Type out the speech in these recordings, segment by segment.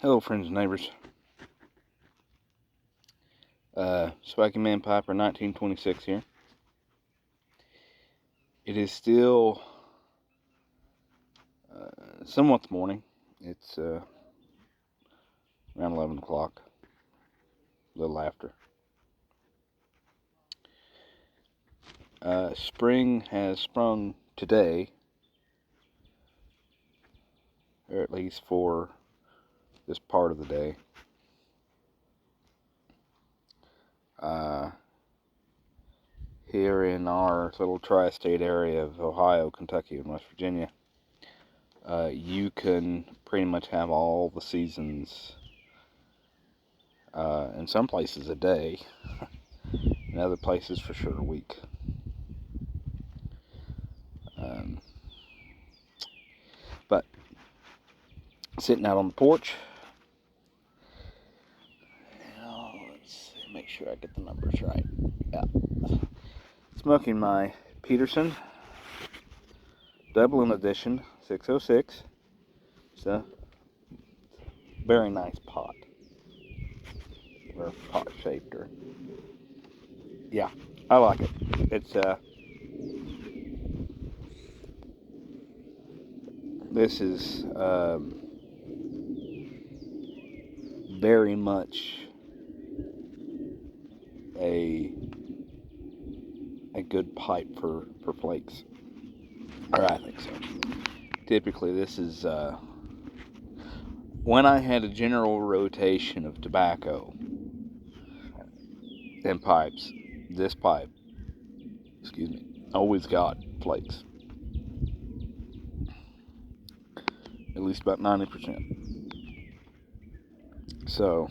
Hello, friends and neighbors. Spiky Man Piper, 1926 here. It is still somewhat morning. It's around 11 o'clock, a little after. Spring has sprung today, or at least for this part of the day. Here in our little tri-state area of Ohio, Kentucky, and West Virginia, you can pretty much have all the seasons, in some places a day, in other places for sure a week. But sitting out on the porch, let's see, make sure I get the numbers right. Yeah, smoking my Peterson Dublin Edition 606. It's a very nice pot, or pot shaped, or yeah, I like it. It's this is very much a good pipe for flakes, or I think so. Typically, this is when I had a general rotation of tobacco and pipes. This pipe, always got flakes. At least about 90%. So,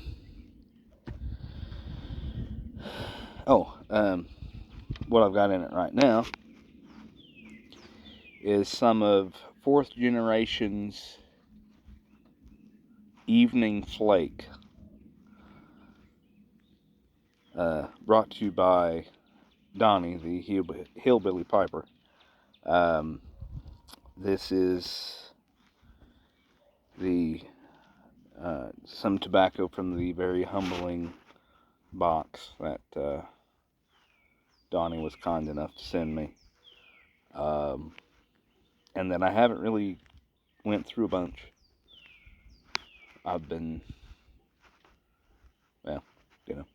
what I've got in it right now is some of 4th generation's Evening Flake, brought to you by Donnie, the hillbilly piper. This is the some tobacco from the very humbling box that Donnie was kind enough to send me, and then I haven't really went through a bunch. I've been,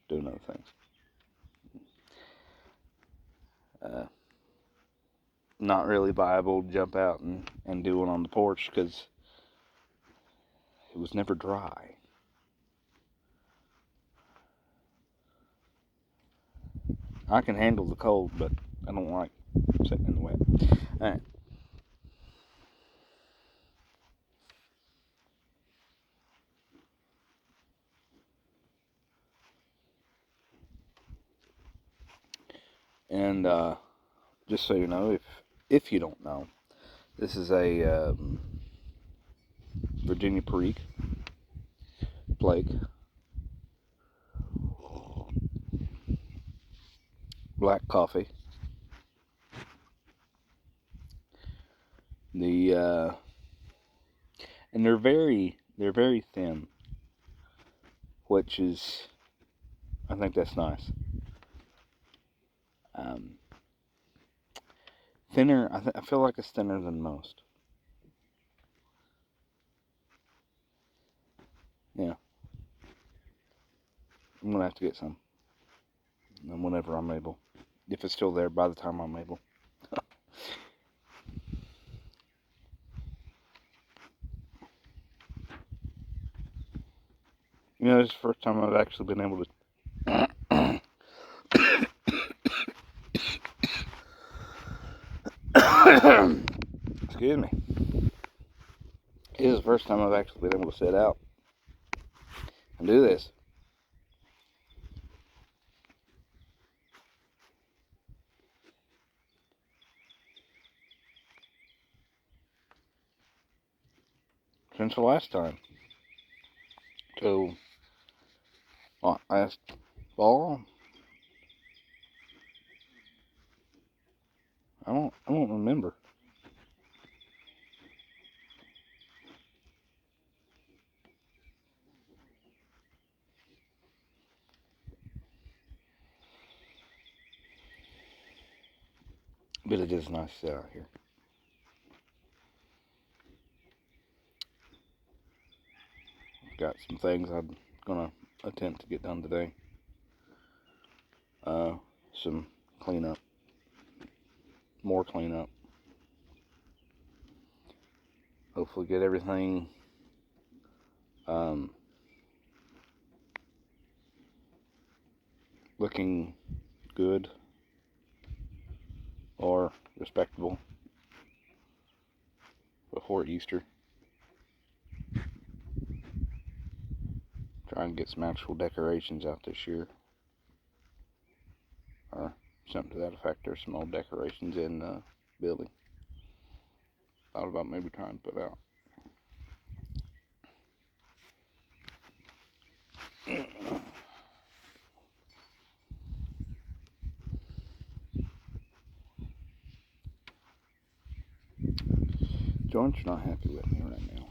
doing other things. Not really viable to jump out and do one on the porch because it was never dry. I can handle the cold, but I don't like sitting in the wet. Alright. And just so you know, if you don't know, this is a Virginia Perique flake, black coffee. And they're very thin, which is, I think that's nice. Thinner, I feel like it's thinner than most. Yeah. I'm gonna have to get some. And whenever I'm able. If it's still there by the time I'm able. This is the first time I've actually been able to excuse me. This is the first time I've actually been able to sit out and do this. Since the last time. So, last fall? I don't remember. But it is nice to sit out here. I've got some things I'm gonna attempt to get done today. Some cleanup, more cleanup. Hopefully get everything looking good or respectable before Easter. Try and get some actual decorations out this year, or something to that effect. There's some old decorations in the building. Thought about maybe trying to put out. Joint's not happy with me right now.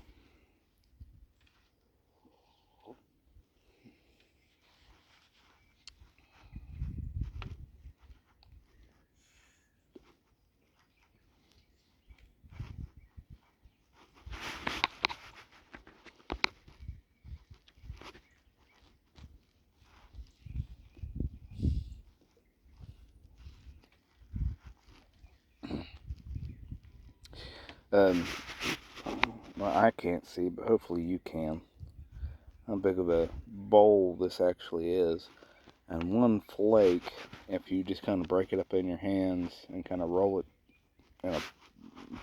Well, I can't see, but hopefully you can. How big of a bowl this actually is. And one flake, if you just kind of break it up in your hands and kind of roll it in a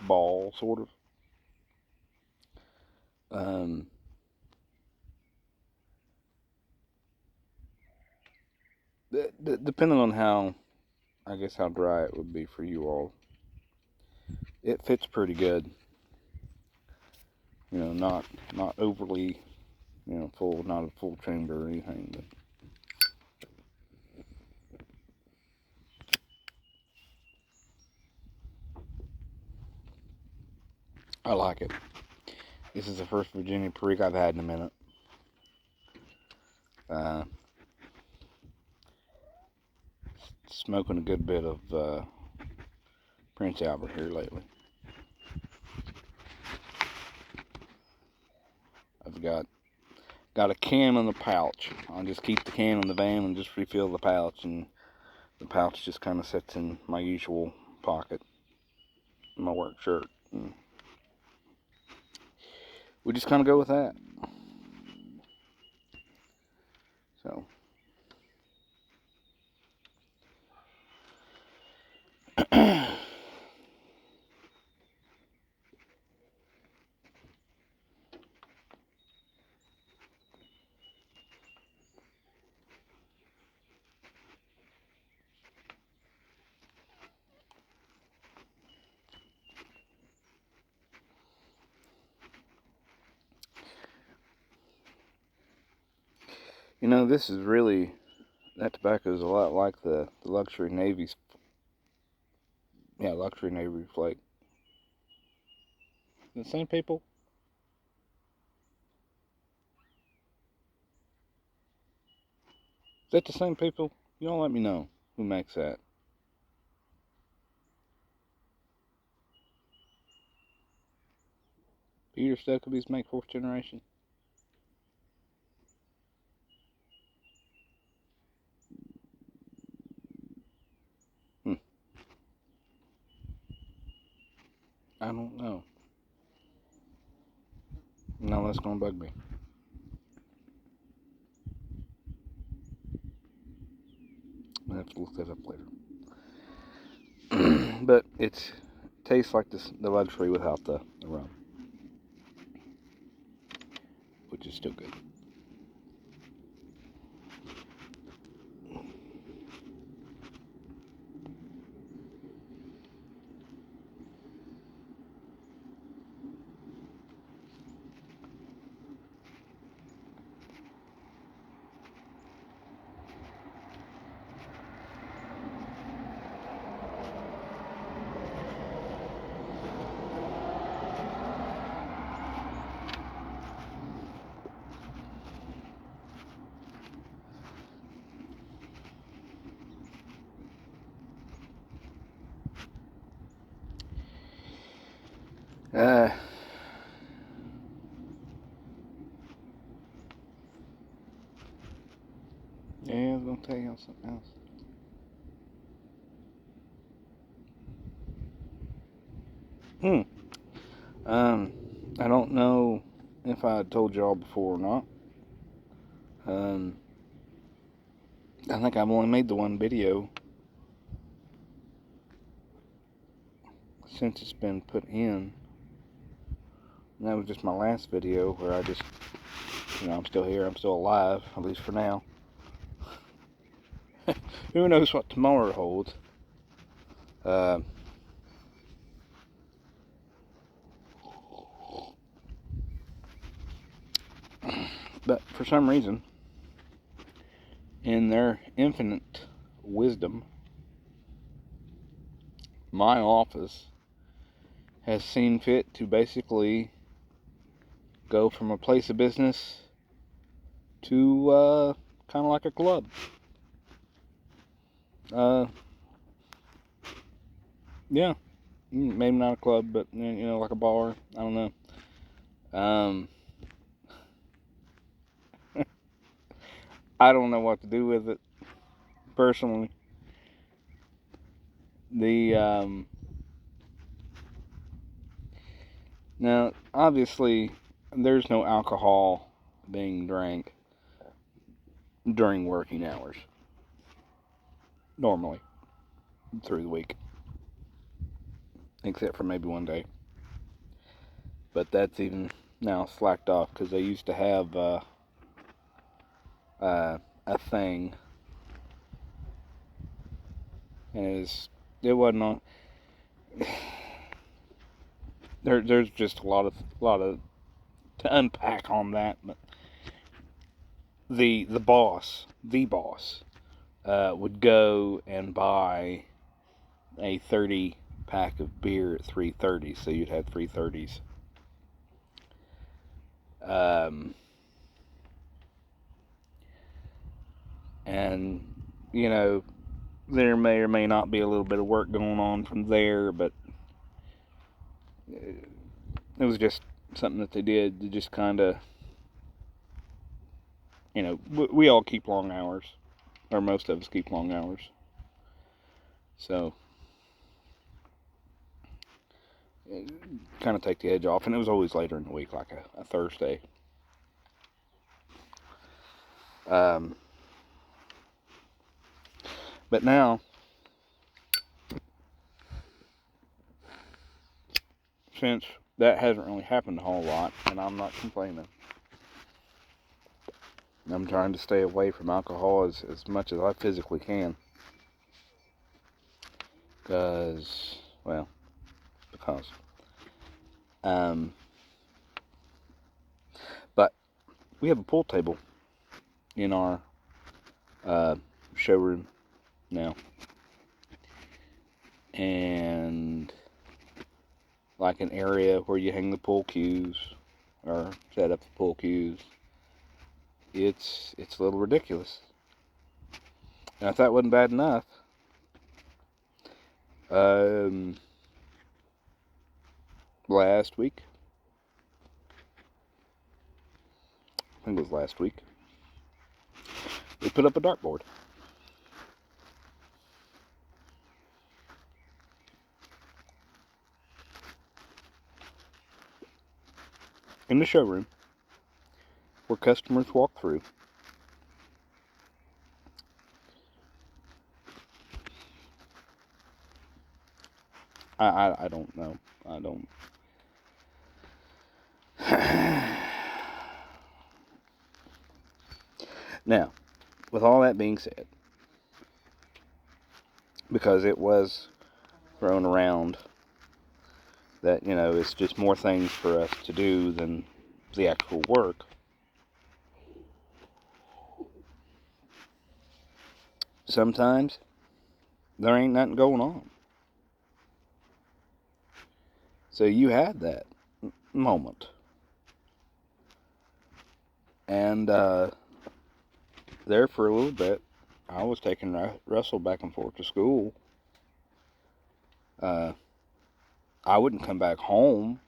ball, sort of. Depending on how, I guess, how dry it would be for you all, it fits pretty good. You know, not overly, you know, full, not a full chamber or anything, but I like it. This is the first Virginia Perique I've had in a minute. Smoking a good bit of Prince Albert here lately. I've got a can in the pouch. I'll just keep the can in the van and just refill the pouch, and the pouch just kind of sits in my usual pocket, my work shirt. And we just kind of go with that. So, you know, this is really, that tobacco is a lot like the Luxury Navy's, Luxury Navy flake. The same people? Is that the same people? You all let me know who makes that. Peter Stuckaby's make 4th generation? I don't know. No, that's gonna bug me. I'll have to look that up later. But it tastes like the Luxury without the rum, which is still good. Uh, yeah, I was gonna tell you something else. I don't know if I told y'all before or not. Um, I think I've only made the one video since it's been put in. And that was just my last video where I just, I'm still here, I'm still alive, at least for now. Who knows what tomorrow holds. But for some reason, in their infinite wisdom, my office has seen fit to basically go from a place of business to kind of like a club. Yeah, maybe not a club, but like a bar. I don't know. I don't know what to do with it personally. Now obviously there's no alcohol being drank during working hours normally through the week, except for maybe one day. But that's even now slacked off because they used to have a thing, and it wasn't on. There's just a lot of to unpack on that, but the boss would go and buy a 30 pack of beer at 3:30, so you'd have 3:30s. And there may or may not be a little bit of work going on from there, but it was just something that they did to just kind of, we all keep long hours, or most of us keep long hours. So, kind of take the edge off, and it was always later in the week, like a Thursday. But now, since that hasn't really happened a whole lot, and I'm not complaining, I'm trying to stay away from alcohol as much as I physically can. Because but we have a pool table in our showroom now, and like an area where you hang the pool cues or set up the pool cues. It's a little ridiculous. And if that wasn't bad enough, last week, I think it was last week, we put up a dartboard. In the showroom where customers walk through. I don't know. I don't. Now, with all that being said, because it was thrown around that, it's just more things for us to do than the actual work. Sometimes there ain't nothing going on. So you had that moment. And there for a little bit, I was taking Russell back and forth to school. I wouldn't come back home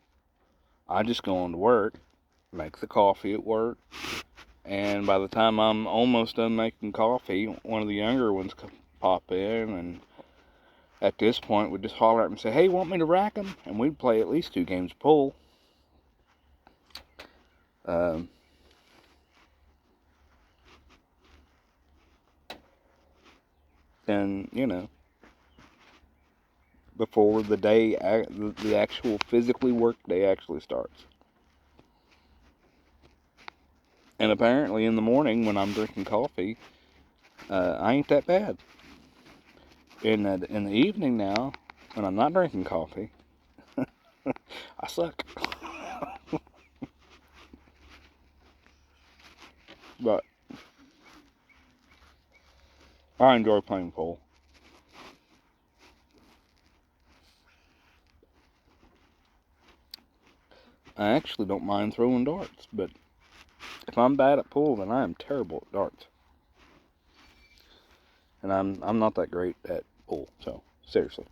I just go on to work, make the coffee at work, and by the time I'm almost done making coffee, one of the younger ones pop in, and at this point we'd just holler at them and say, "Hey, want me to rack them?" And we'd play at least 2 games of pool. And, you know, before the actual physically work day actually starts. And apparently in the morning when I'm drinking coffee, I ain't that bad. In the evening now, when I'm not drinking coffee, I suck. But I enjoy playing pool. I actually don't mind throwing darts, but if I'm bad at pool, then I am terrible at darts. And I'm not that great at pool, so seriously.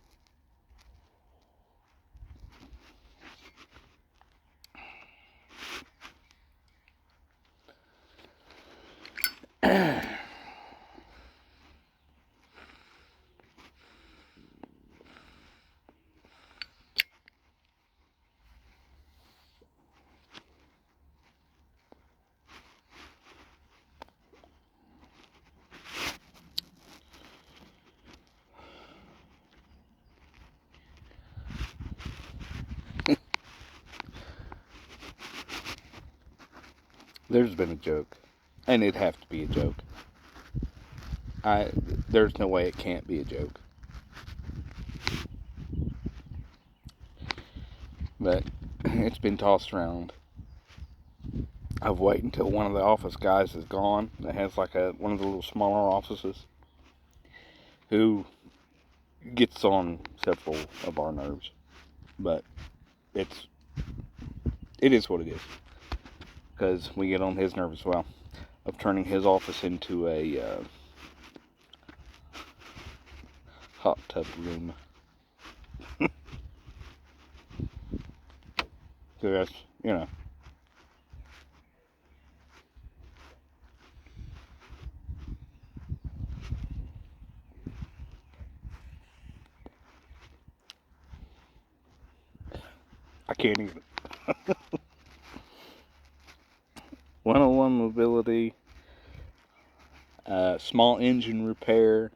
There's been a joke, and it'd have to be a joke. There's no way it can't be a joke. But it's been tossed around. I've waited until one of the office guys is gone that has like one of the little smaller offices, who gets on several of our nerves. But it is what it is, because we get on his nerves as well, of turning his office into a hot tub room. So that's, you know. I can't even. 101 mobility, small engine repair,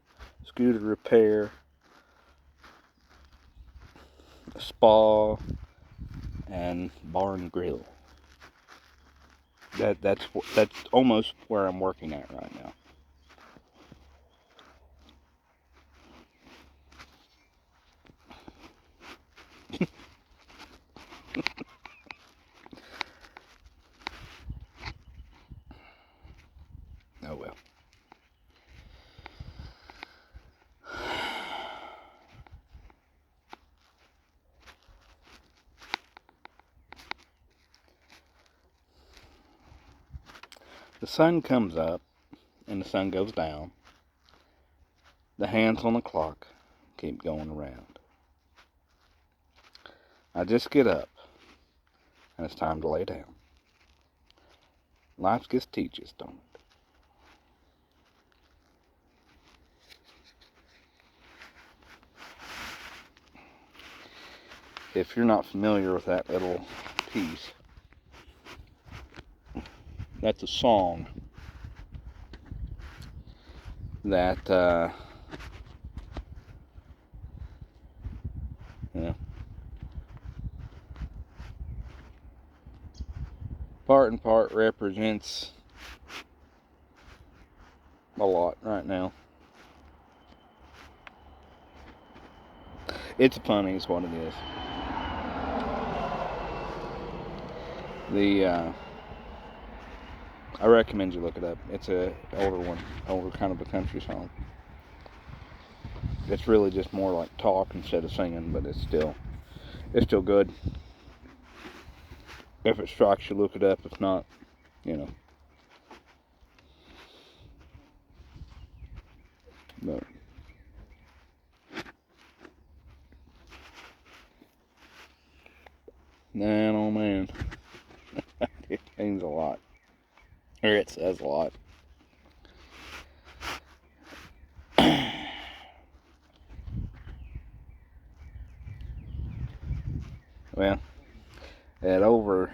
scooter repair, a spa, and bar and grill. That's almost where I'm working at right now. Oh well. The sun comes up and the sun goes down. The hands on the clock keep going around. I just get up and it's time to lay down. Life just teaches, don't it? If you're not familiar with that little piece, that's a song that, you know, part and part represents a lot right now. It's funny is what it is. I recommend you look it up. It's a older kind of a country song. It's really just more like talk instead of singing, but it's still good. If it strikes you, look it up. If not, you know. But Man, oh man. It means a lot. Or it says a lot. Well, at over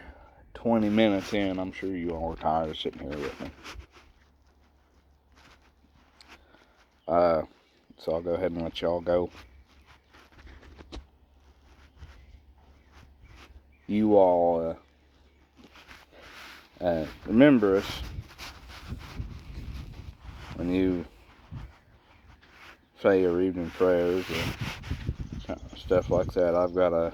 20 minutes in, I'm sure you all are tired of sitting here with me. So I'll go ahead and let y'all go. You all remember us when you say your evening prayers or stuff like that. I've got a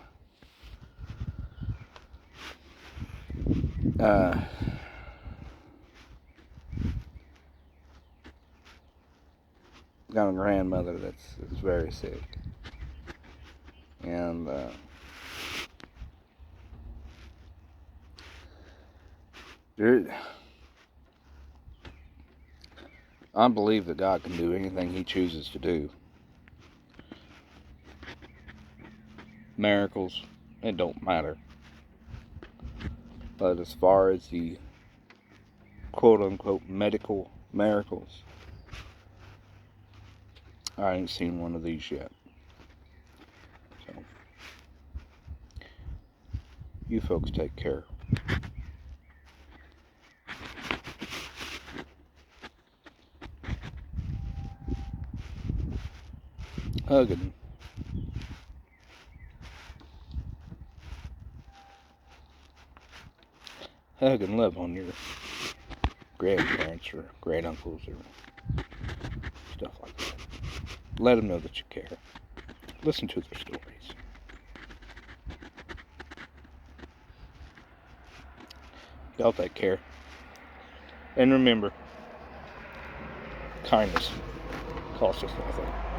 grandmother that's very sick, and I believe that God can do anything He chooses to do. Miracles, it don't matter. But as far as the quote-unquote medical miracles, I ain't seen one of these yet. So, you folks take care. Hug and love on your grandparents or great uncles or stuff like that. Let them know that you care. Listen to their stories. Y'all take care. And remember, kindness costs us nothing.